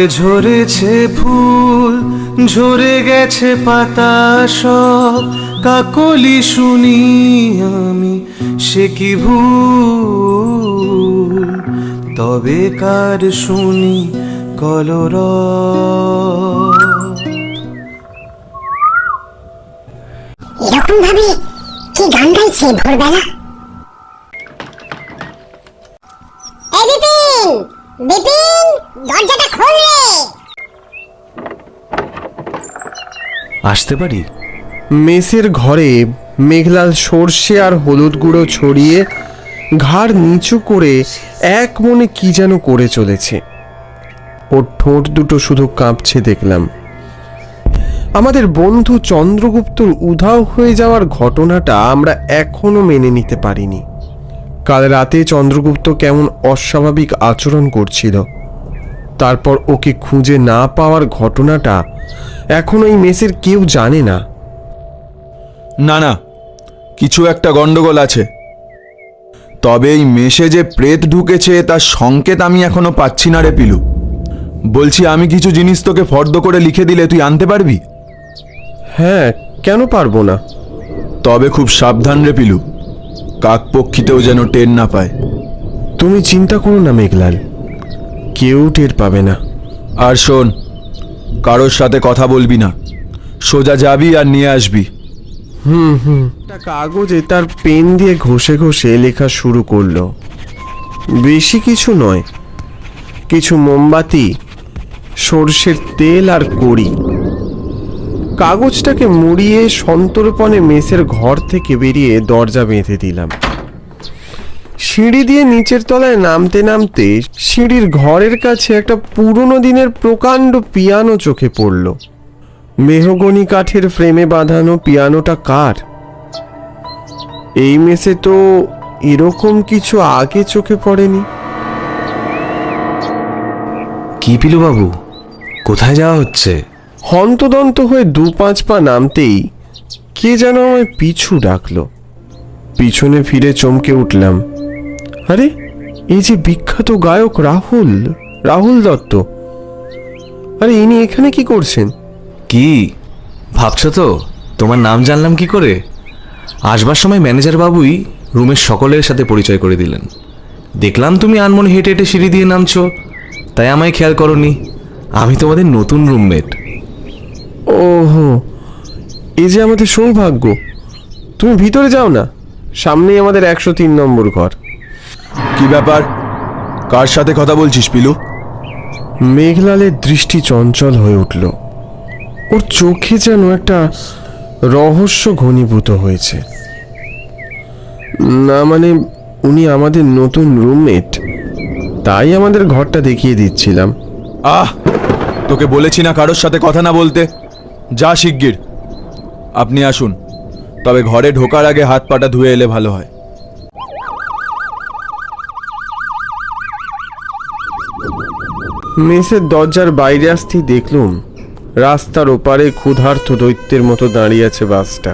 ঝরেছে ফুল, ঝরে গেছে পাতা সব, কাকলি শুনি আমি সে কি ভুল, তবে কার শুনি কলরব। এরকম ভাবে কি গান গাইছে ভোরবেলা? এই বিপিন, বিপিন, দরজাটা খোল রে। আসতে পারি? মেসের ঘরে মেঘলাল সর্ষে আর হলুদ গুঁড়ো ছড়িয়ে ঘাড় নিচু করে এক মনে কি যেন করে চলেছে। ওর ঠোঁট দুটো শুধু কাঁপছে দেখলাম। আমাদের বন্ধু চন্দ্রগুপ্তর উধাও হয়ে যাওয়ার ঘটনাটা আমরা এখনো মেনে নিতে পারিনি। কাল রাতে চন্দ্রগুপ্ত কেমন অস্বাভাবিক আচরণ করছিল, তারপর ওকে খুঁজে না পাওয়ার ঘটনাটা এখনো এই মেসের কেউ জানে না। না না, কিছু একটা গন্ডগোল আছে। তবে এই মেসে যে প্রেত ঢুকেছে তার সংকেত আমি এখনো পাচ্ছি না রে পিলু। বলছি, আমি কিছু জিনিস তোকে ফর্দ করে লিখে দিলে তুই আনতে পারবি? হ্যাঁ, কেন পারবো না? তবে খুব সাবধান রে পিলু, কাকপক্ষীতেও যেন টের না পায়। তুমি চিন্তা করো না মেঘলাল, কেউ টের পাবে না। আর শোন, কারোর সাথে কথা বলবি না, সোজা যাবি আর নিয়ে আসবি। একটা কাগজে তার পেন দিয়ে ঘষে ঘষে লেখা শুরু করলো। বেশি কিছু নয়, কিছু মোমবাতি, সর্ষের তেল আর কড়ি। কাগজটাকে মুড়িয়ে সন্তর্পণে মেসের ঘর থেকে বেরিয়ে দরজা বেঁধে দিলাম। সিঁড়ি দিয়ে নিচের তলায় নামতে নামতে সিঁড়ির ঘরের কাছে একটা পুরনো দিনের প্রকাণ্ড পিয়ানো চোখে পড়ল। মেহগনি কাঠের ফ্রেমে বাঁধানো পিয়ানোটা কার? এই মেসে তো এরকম কিছু আগে চোখে পড়েনি। কি পিলু বাবু, কোথায় যাওয়া হচ্ছে? হন্তদন্ত হয়ে 2-5 পা নামতেই কে যেন আমায় পিছু ডাকলো। পিছনে ফিরে চমকে উঠলাম। আরে, এই যে বিখ্যাত গায়ক রাহুল দত্ত। আরে, ইনি এখানে কি করছেন? কি ভাবছো তো তোমার নাম জানলাম কি করে? আসবার সময় ম্যানেজার বাবুই রুমের সকলের সাথে পরিচয় করে দিলেন। দেখলাম তুমি আনমনে হেঁটে হেঁটে সিঁড়ি দিয়ে নামছো, তাই আমায় খেয়াল করনি। আমি তোমাদের নতুন রুমমেট। ওহো, এই যে আমাদের সৌভাগ্য। তুমি ভিতরে যাও না, সামনেই আমাদের 103 নম্বর ঘর। কি ব্যাপার, কার সাথে কথা বলছিস পিলু? মেঘলালের দৃষ্টি চঞ্চল হয়ে উঠল। ওর চোখে যেন একটা রহস্য ঘনীভূত হয়েছে। না মানে, উনি আমাদের নতুন রুমমেট, তাই আমাদের ঘরটা দেখিয়ে দিচ্ছিলাম। তোকে বলেছি না কারোর সাথে কথা না বলতে। যা শিগগির। আপনি আসুন, তবে ঘরে ঢোকার আগে হাত পাটা ধুয়ে এলে ভালো হয়। মেসের দরজার বাইরে আসতেই দেখলুম রাস্তার ওপারে ক্ষুধার্ত দৈত্যের মতো দাঁড়িয়ে আছে বাসটা।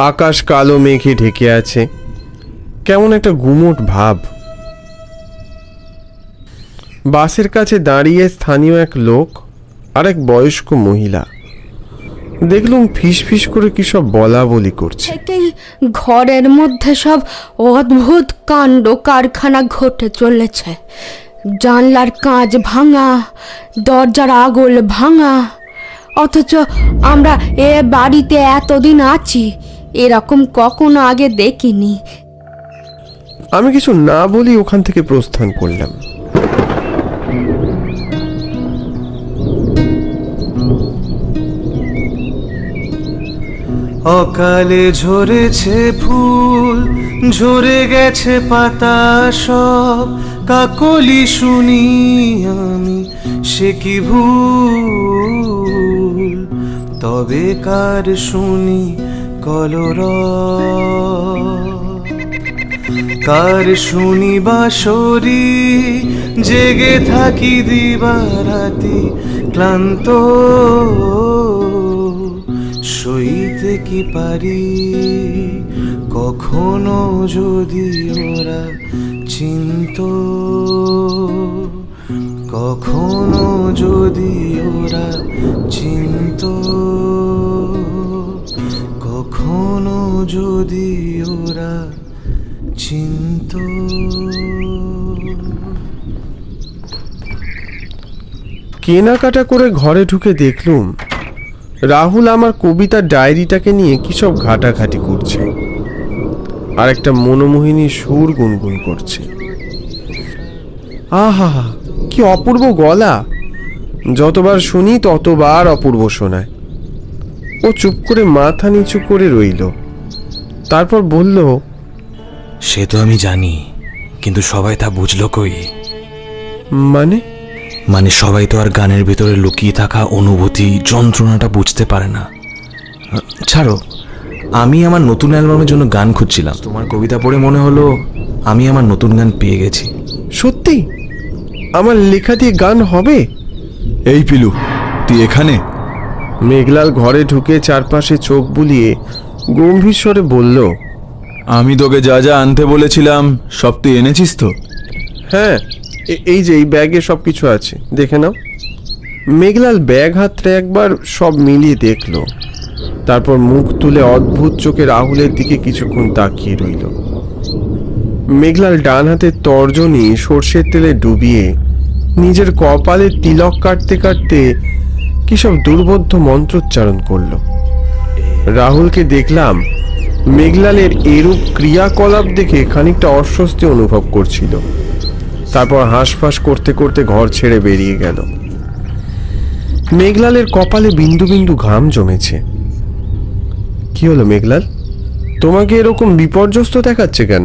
আকাশ কালো মেঘে ঢেকে আছে, কেমন একটা গুমোট ভাব। বাসের কাছে দাঁড়িয়ে স্থানীয় এক লোক আর এক বয়স্ক মহিলা। দেখলুম ফিস ফিস করে কি সব বলা বলি করছে। থেকেই ঘরের মধ্যে সব অদ্ভুত কাণ্ড কারখানা ঘটে চলেছে। জানলার কাঁচ ভাঙা, দরজার আগল ভাঙা, অথচ আমরা এ বাড়িতে এতদিন আছি, এরকম কখনো আগে দেখিনি। আমি কিছু না বলি ওখান থেকে প্রস্থান করলাম। অকালে ঝরেছে ফুল, ঝরে গেছে পাতা সব, কাকলি শুনি আমি সে কি ভুল, তবে কার শুনি কলরব। কার শুনি বাঁশরি, জেগে থাকি দিবারাতি ক্লান্ত, সইতে কি পারি কখনো যদি ওরা চিন্ত, কখনো যদি ওরা চিনত, কখনো যদি ওরা চিনত। কেনাকাটা করে ঘরে ঢুকে দেখলুম রাহুল আমার কবিতার ডায়েরিটাকে নিয়ে কি সব ঘাটাঘাটি করছে আর একটা মনোমোহিনী সুর গুনগুন করছে। আহা, কি অপূর্ব গলা! যতবার শুনি ততবার অপূর্ব শোনায়। ও চুপ করে মাথা নিচু করে রইল, তারপর বলল, সে তো আমি জানি, কিন্তু সবাই তা বুঝলো কই? মানে সবাই তো আর গানের ভেতরে লুকিয়ে থাকা অনুভূতি, যন্ত্রণাটা বুঝতে পারে না। ছাড়ো, আমি আমার নতুন অ্যালবামের জন্য গান খুঁজছিলাম, তোমার কবিতা পড়ে মনে হলো আমি আমার নতুন গান পেয়ে গেছি। সত্যি আমার লেখা দিয়ে গান হবে? এই পিলু, তুই এখানে? মেঘলাল ঘরে ঢুকে চারপাশে চোখ বুলিয়ে গম্ভীর স্বরে বলল, আমি তোকে যা যা আনতে বলেছিলাম সব তুই এনেছিস তো? হ্যাঁ, এই যে এই ব্যাগে সব কিছু আছে, দেখে নাও। মেঘলাল ব্যাগ হাতড়ে একবার সব মিলিয়ে দেখলো, তারপর মুখ তুলে অদ্ভুত চোখে রাহুলের দিকে কিছুক্ষণ তাকিয়ে রইল। মেঘলাল ডান হাতের তর্জনী সর্ষের তেলে ডুবিয়ে নিজের কপালে তিলক কাটতে কাটতে কি সব দুর্বোধ্য মন্ত্রোচ্চারণ করলো। রাহুলকে দেখলাম মেঘলালের এরূপ ক্রিয়াকলাপ দেখে খানিকটা অস্বস্তি অনুভব করছিল, তারপর হাঁসফাঁস করতে করতে ঘর ছেড়ে বেরিয়ে গেল। মেঘলালের কপালে বিন্দু বিন্দু ঘাম জমেছে। কি হলো মেঘলাল, তোমাকে এরকম বিপর্যস্ত দেখাচ্ছে কেন?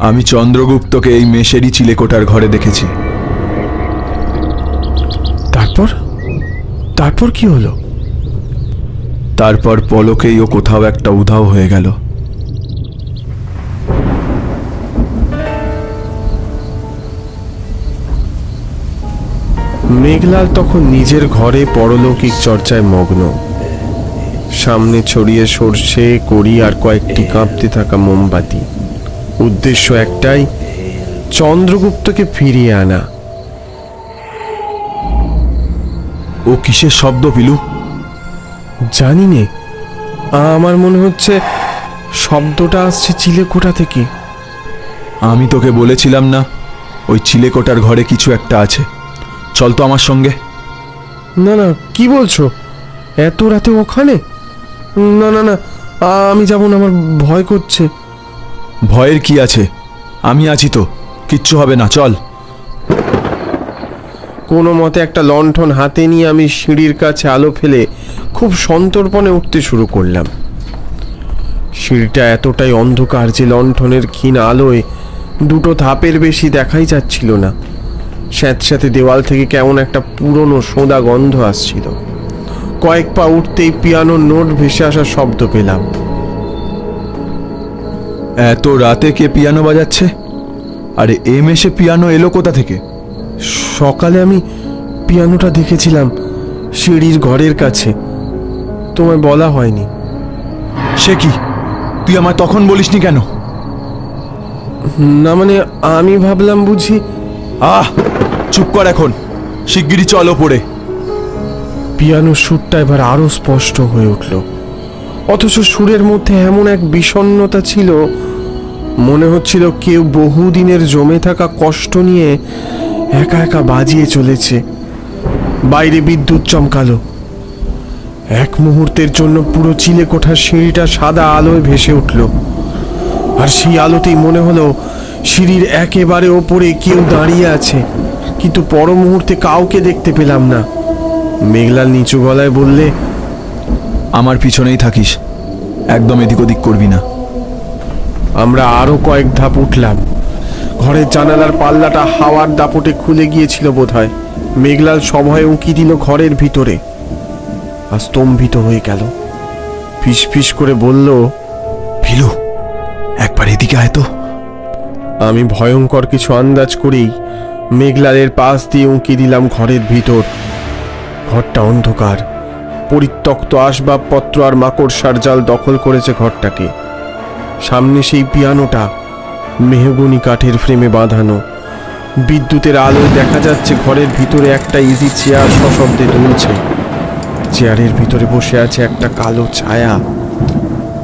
আমি চন্দ্রগুপ্তকে এই মেশেরই চিলেকোটার ঘরে দেখেছি। তারপর কি হলো? তারপর পলকেই ও কোথাও একটা উধাও হয়ে গেল। মেঘলাল তখন নিজের ঘরে পরলৌকিক চর্চায় মগ্ন। সামনে ছড়িয়ে সর্ষে কড়ি আর কয়েকটি কাঁপতে থাকা মোমবাতি। উদ্দেশ্য একটাই, চন্দ্রগুপ্তকে ফিরিয়ে আনা। ও কিসের শব্দ পিলু? জানি নে, আমার মনে হচ্ছে শব্দটা আসছে চিলেকোঠা থেকে। আমি তোকে বলেছিলাম না ওই চিলেকোটার ঘরে কিছু একটা আছে? চল তো আমার সঙ্গে। না না, কি বলছো? এত রাতে ওখানে? না না না, আমি যাব না, আমার ভয় করছে। ভয়ের কি আছে? আমি আছি তো, কিচ্ছু হবে না, চল। কোনো মতে একটা লণ্ঠন হাতে নিয়ে আমি সিঁড়ির কাছে আলো ফেলে খুব সন্তর্পণে উঠতে শুরু করলাম। সিঁড়িটা এতটাই অন্ধকার যে লণ্ঠনের ক্ষীণ আলোয় দুটো ধাপের বেশি দেখাই যাচ্ছিল না। স্যাঁতস্যাঁতে দেওয়াল থেকে কেমন একটা পুরনো সোঁদা গন্ধ আসছিল। কয়েক পা উঠতেই পিয়ানোর নোট ভেসে আসার শব্দ পেলাম। এত রাতে কে পিয়ানো বাজাচ্ছে? আরে এ মেশে পিয়ানো এলো কোথা থেকে? সকালে আমি পিয়ানোটা দেখেছিলাম সিঁড়ির ঘরের কাছে, তোমায় বলা হয়নি। সে কি, তুই আমায় তখন বলিসনি কেন? না মানে আমি ভাবলাম বুঝি। চুপ কর এখন, শিগগিরই চল ওপরে। পিয়ানোর সুরটা এবার আরো স্পষ্ট হয়ে উঠল, অথচ সুরের মধ্যে এমন এক বিষণ্ণতা ছিল, মনে হচ্ছিল কেউ বহুদিনের জমে থাকা কষ্ট নিয়ে একা একা বাজিয়ে চলেছে। বাইরে বিদ্যুৎ চমকালো। এক মুহূর্তের জন্য পুরো চিলেকোঠার সিঁড়িটা সাদা আলোয় ভেসে উঠল, আর সেই আলোতেই মনে হলো সিঁড়ির একেবারে ওপরে কেউ দাঁড়িয়ে আছে, কিন্তু পর মুহূর্তে কাউকে দেখতে পেলাম না। মেঘলাল নিচু গলায় বললে, আমার পিছনেই থাকিস, একদম এদিক ওদিক করবি না। আমরা আরো কয়েক ধাপ উঠলাম। ঘরের জানালার পাল্লাটা হাওয়ার দাপটে খুলে গিয়েছিল বোধহয়। মেঘলাল সভয়ে উঁকি দিল ঘরের ভিতরে, আর স্তম্ভিত হয়ে গেল। ফিস ফিস করে বলল, পিলু, একবার এদিকে আয় তো। আমি ভয়ঙ্কর কিছু আন্দাজ করেই মেঘলালের পাশ দিয়ে উঁকি দিলাম ঘরের ভিতর। ঘরটা অন্ধকার, পরিত্যক্ত আসবাবপত্র আর মাকড়সার জাল দখল করেছে ঘরটাকে। সামনে সেই পিয়ানোটা, মেহগনি কাঠের ফ্রেমে বাঁধানো, বিদ্যুতের আলোয় দেখা যাচ্ছে ঘরের ভিতরে একটা ইজি চেয়ার সশব্দে দুলছে। চেয়ারের ভিতরে বসে আছে একটা কালো ছায়া।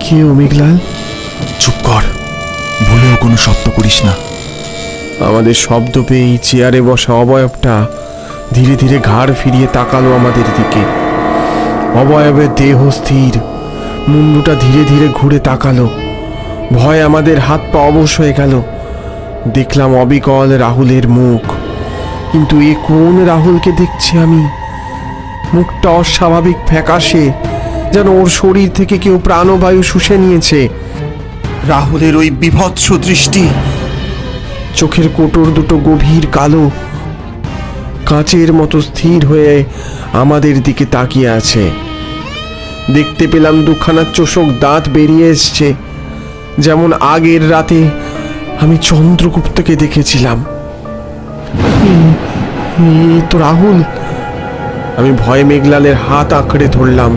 কেউ মেঘলাল? চুপ কর, ভুলেও কোনো শব্দ করিস না। আমাদের শব্দ পেয়ে এই চেয়ারে বসা অবয়বটা ধীরে ধীরে ঘাড় ফিরিয়ে তাকালো আমাদের দিকে। অবয়বের দেহ স্থির, মুন্ডুটা ধীরে ধীরে ঘুরে তাকালো। ভয় আমাদের হাত পা অবশ হয়ে গেল। দেখলাম অবিকল রাহুলের মুখ, কিন্তু এ কোন রাহুলকে দেখছি আমি? মুখটা অস্বাভাবিক ফ্যাকাশে, যেন ওর শরীর থেকে কেউ প্রাণবায়ু শুষে নিয়েছে। রাহুলের ওই বিভৎস দৃষ্টি, চোখের কোটর দুটো গভীর কালো, কাঁচের মতো স্থির হয়ে আমাদের দিকে তাকিয়ে আছে। দেখতে পেলাম দুখানা চোষক দাঁত বেরিয়ে এসছে, যেমন আগের রাতে আমি চন্দ্রগুপ্তকে দেখেছিলাম। তো রাহুল! আমি ভয়ে মেঘলালের হাত আঁকড়ে ধরলাম।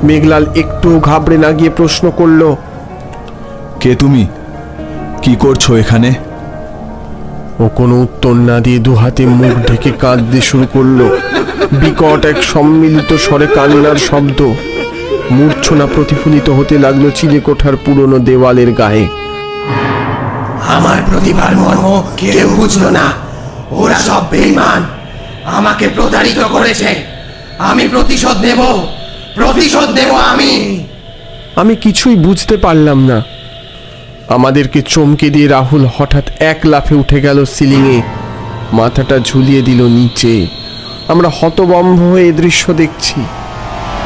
মেঘলাল একটু ঘাবড়ে না গিয়ে প্রশ্ন করলো, কে তুমি? কি করছো এখানে? ও কোনো উত্তর না দিয়ে দুহাতে মুখ ঢেকে কাঁদতে শুরু করলো। বিকট এক সম্মিলিত স্বরে কান্নার শব্দ। মূর্ছনা প্রতিফলিত হতে লাগলো চিলেকোঠার পুরনো দেওয়ালের গায়ে। আমার প্রতিভার মর্ম কেউ বুঝলো না। ওরা সব বেঈমান, আমাকে প্রতারিত করেছে। আমি প্রতিশোধ নেব, প্রতিশোধ নেব আমি। আমি কিছুই বুঝতে পারলাম না। আমাদেরকে চমকে দিয়ে রাহুল হঠাৎ এক লাফে উঠে গেল সিলিংয়ে, মাথাটা ঝুলিয়ে দিল নিচে। আমরা হতভম্ব হয়ে এ দৃশ্য দেখছি।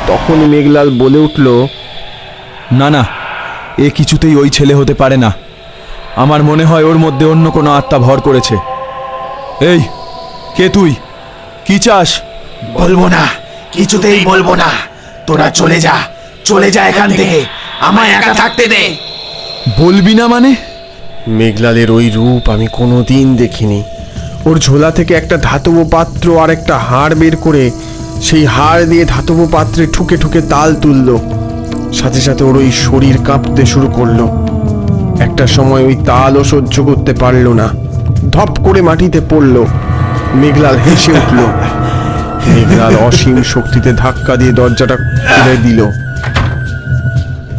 তখন মেঘলাল বলে উঠল, না না, এ কিছুতেই ওই ছেলে হতে পারে না। আমার মনে হয় ওর মধ্যে অন্য কোনো আত্মা ভর করেছে। এই, কে তুই? কি চাস? বলবো না, কিছুতেই বলবো না। তোরা চলে যা, চলে যা এখান থেকে। আমায় একা থাকতে দে। বলবি না মানে? মেঘলালের ওই রূপ আমি কোনোদিন দেখিনি। ওর ঝোলা থেকে একটা ধাতব পাত্র আর একটা হাড় বের করে সেই হাড় দিয়ে ধাতব পাত্রে ঠুকে ঠুকে তাল তুললো। সাথে সাথে ওর ওই শরীর কাঁপতে শুরু করলো। একটা সময় ওই তালও সহ্য করতে পারলো না, ধপ করে মাটিতে পড়লো। মেঘলাল হেসে উঠল। মেঘলাল অসীম শক্তিতে ধাক্কা দিয়ে দরজাটা খুলে দিল।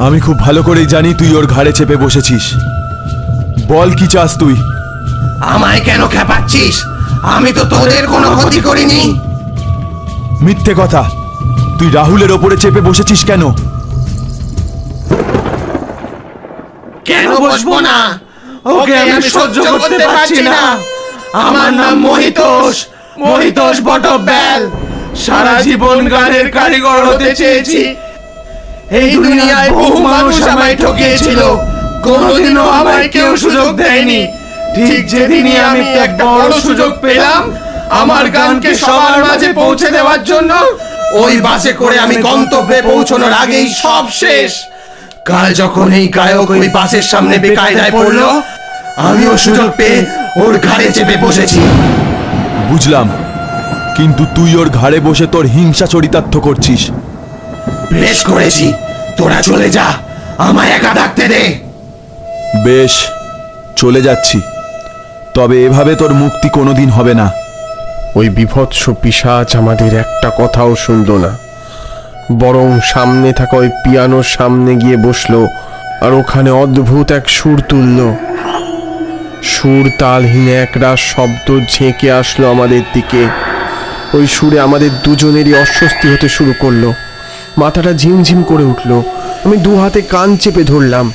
আমি খুব ভালো করেই জানি তুই ওর ঘাড়ে চেপে বসেছিস। বল, কি চাস তুই? আমায় কেন খেপাচ্ছিস? আমি তো তোদের কোনো ক্ষতি করিনি। মিথ্যে কথা। তুই রাহুলের ওপরে চেপে বসেছিস কেন? কেন বসবো না? ওকে আমি সহ্য করতে পারছি না। আমার নাম মহিতোষ, মহিতোষ বটব্যাল। সারা জীবন গানের কারিগর হতে চেয়েছি। এই দুনিয়ায় বহু মানুষ আমায় ঠকিয়েছিল, কোনোদিনও আমায় কেউ সুযোগ দেয়নি। ঠিক যেদিনই আমি এক বড় সুযোগ পেলাম আমার গানকে সবার মাঝে পৌঁছে দেওয়ার জন্য, ওই বাসে করে আমি গন্তব্যে পৌঁছানোর আগেই সব শেষ। কাল যখন এই গায়ক ওই বাসের সামনে বেকায়দায় পড়লো, আমিও সুযোগ পেয়ে ওর ঘাড়ে চেপে বসেছি। বুঝলাম, কিন্তু তুই ওর ঘাড়ে বসে তোর হিংসা চরিতার্থ করছিস। বেশ করেছি, তোরা চলে যা, আমায় একা থাকতে দে। বেশ, চলে যাচ্ছি। তবে এভাবে তোর মুক্তি কোনোদিন হবে না। ওই বিভৎস পিশাচ আমাদের একটা কথাও শুনল না, বরং সামনে থাকা ওই পিয়ানোর সামনে গিয়ে বসলো আর ওখানে অদ্ভুত এক সুর তুলল। সুর তালহীন একরাশ শব্দ ঝেঁকে আসলো আমাদের দিকে। ওই সুরে আমাদের দুজনেরই অস্বস্তি হতে শুরু করলো। মাথাটা ঝিমঝিম করে উঠল। আমি দু হাতে কান চেপে ধরলাম।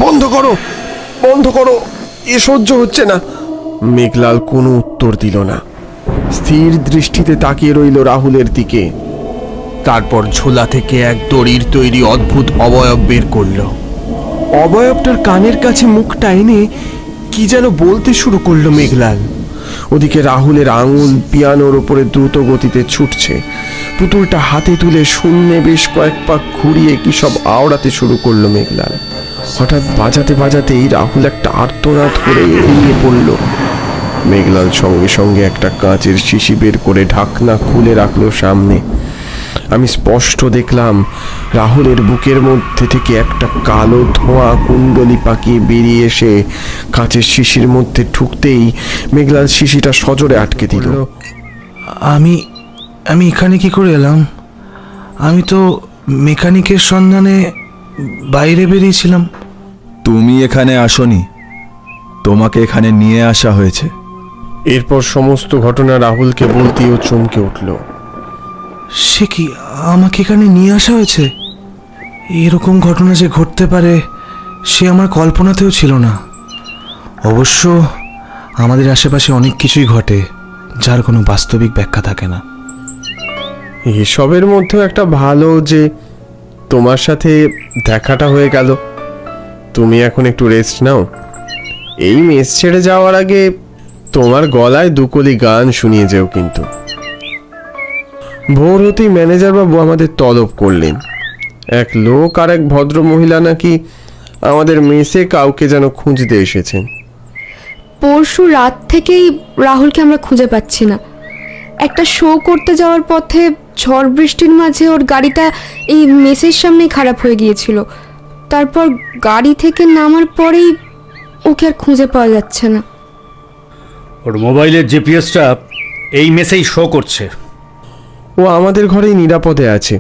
বন্ধ করো, বন্ধ করো, এ সহ্য হচ্ছে না। মেঘলাল কোনো উত্তর দিল না, স্থির দৃষ্টিতে তাকিয়ে রইল রাহুলের দিকে। তারপর ঝোলা থেকে এক দড়ির তৈরি অদ্ভুত অবয়ব বের করলো। অবয়বটার কানের কাছে মুখটা এনে কি যেন বলতে শুরু করলো মেঘলাল। ওদিকে রাহুলের আঙুল পিয়ানোর ওপরে দ্রুত গতিতে ছুটছে। পুতুলটা হাতে তুলে শূন্যে বেশ কয়েক পাক ঘুরিয়ে কি সব আওড়াতে শুরু করলো মেঘলাল। হঠাৎ বাজাতে বাজাতেই রাহুল একটা আর্তনাদ করে এড়িয়ে পড়ল। মেঘলাল সঙ্গে সঙ্গে একটা কাঁচের শিশি বের করে ঢাকনা খুলে রাখলো সামনে। আমি স্পষ্ট দেখলাম রাহুলের বুকের মধ্যে থেকে একটা কালো ধোঁয়া কুণ্ডলি পাকিয়ে বেরিয়ে এসে কাঁচের শিশির মধ্যে ঢুকতেই মেঘলাল শিশিটা সজোরে আটকে দিল। আমি আমি এখানে কি করে এলাম? আমি তো মেকানিকের সন্ধানে বাইরে বেরিয়েছিলাম। তুমি এখানে আসোনি, তোমাকে এখানে নিয়ে আসা হয়েছে। এরপর সমস্ত ঘটনা রাহুলকে বলতেই ও চমকে উঠল। সে কি, আমাকে এখানে নিয়ে আসা হয়েছে? এরকম ঘটনা যে ঘটতে পারে সে আমার কল্পনাতেও ছিল না। অবশ্য আমাদের আশেপাশে অনেক কিছুই ঘটে যার কোনো বাস্তবিক ব্যাখ্যা থাকে না। এসবের মধ্যেও একটা ভালো যে তোমার সাথে দেখাটা হয়ে গেল। তুমি এখন একটু রেস্ট নাও। এই মেস ছেড়ে যাওয়ার আগে তোমার গলায় দুকলি গান শুনিয়ে যেও কিন্তু। ভোর হতেই ম্যানেজার বাবু আমাদের তলব করলেন। এক লোক আর এক ভদ্র মহিলা নাকি আমাদের মেসে কাউকে যেন খুঁজতে এসেছেন। পরশু রাত থেকেই রাহুলকে আমরা খুঁজে পাচ্ছি না। একটা শো করতে যাওয়ার পথে ঝড় বৃষ্টির মাঝে ওর গাড়িটা এই মেসের সামনেই খারাপ হয়ে গিয়েছিল। তারপর গাড়ি থেকে নামার পরেই ওকে আর খুঁজে পাওয়া যাচ্ছে না। ওর মোবাইলের জিপিএসটা এই মেসেই শো করছে। ও আমাদের ঘরেই নিরাপদে আছে,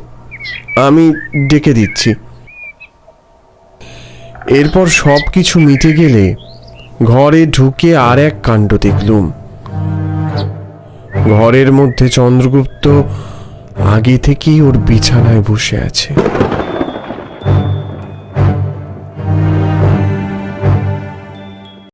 আমি ডেকে দিচ্ছি। এরপর সব কিছু মিটে গেলে ঘরে ঢুকে আর এক কাণ্ড দেখলুম। ঘরের মধ্যে চন্দ্রগুপ্ত আগে থেকেই ওর বিছানায় বসে আছে।